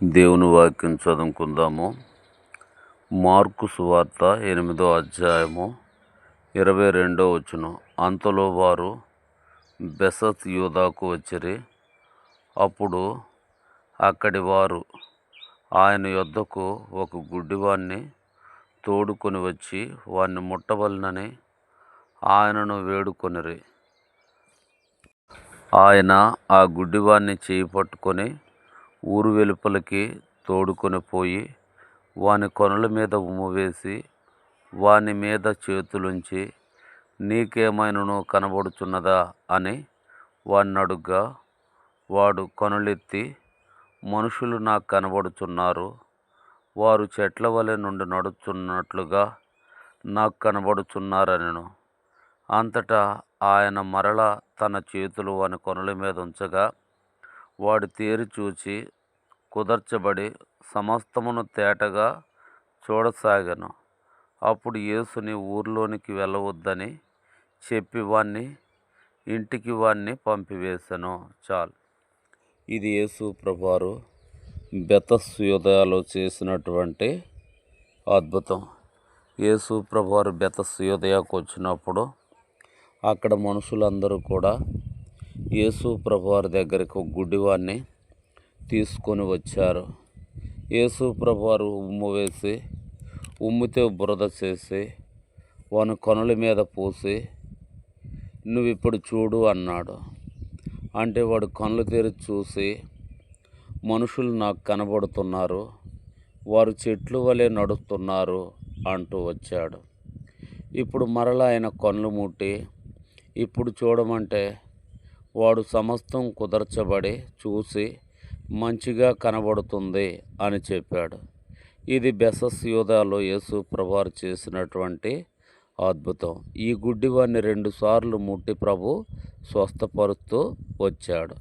దేవుని వాక్యం చదువుకుందాము. మార్కు సువార్త 8వ అధ్యాయము 22వ వచనం. అంతలో వారు బెసత్ యూదాకు వచ్చిరి. అప్పుడు అక్కడి వారు ఆయన యొద్దకు ఒక గుడ్డివాణ్ణి తోడుకొని వచ్చి వాణ్ణి ముట్టవలనని ఆయనను వేడుకొనిరి. ఆయన ఆ గుడ్డివాణ్ణి చేయి పట్టుకొని ఊరు వెలుపలికి తోడుకొని పోయి వాని కొనల మీద ఉమ్ము వేసి వాని మీద చేతులుంచి, నీకేమైనను కనబడుచున్నదా అని వాడిని అడుగ్గా, వాడు కనులెత్తి, మనుషులు నాకు కనబడుచున్నారు, వారు చెట్ల వలె నుండి నడుచున్నట్లుగా నాకు కనబడుచున్నారనెను. అంతటా ఆయన మరల తన చేతులు వాని కొనల మీద ఉంచగా వాడు తేరి చూచి కుదర్చబడి సమస్తమును తేటగా చూడసాగాను. అప్పుడు యేసుని ఊర్లోనికి వెళ్ళవద్దని చెప్పి ఇంటికి వాణ్ణి పంపివేశను. చాలు. ఇది యేసు ప్రభువారు బెతస్యూదలో చేసినటువంటి అద్భుతం. యేసు ప్రభువారు బెతస్యూదకు వచ్చినప్పుడు అక్కడ మనుషులందరూ కూడా యేసు ప్రభువారి దగ్గరికి ఒక గుడ్డివాడిని తీసుకొని వచ్చారు. యేసు ప్రభువారు ఉమ్ము వేసి, ఉమ్మితే బురద చేసి వాని కనుల మీద పూసి, నువ్వు ఇప్పుడు చూడు అన్నాడు. అంటే వాడు కళ్ళు తెరిచి చూసి, మనుషులు నాకు కనబడుతున్నారు, వారు చెట్లు వలె నడుస్తున్నారు అంటూ వచ్చాడు. ఇప్పుడు మరలా ఆయన కళ్ళు ముట్టి ఇప్పుడు చూడమంటే వాడు సమస్తం కుదర్చబడి చూసి మంచిగా కనబడుతుంది అని చెప్పాడు. ఇది బెతస్యూదాలో యేసు ప్రభువారు చేసినటువంటి అద్భుతం. ఈ గుడ్డివాడిని 2 సార్లు ముట్టి ప్రభు స్వస్థపరుస్తూ వచ్చాడు.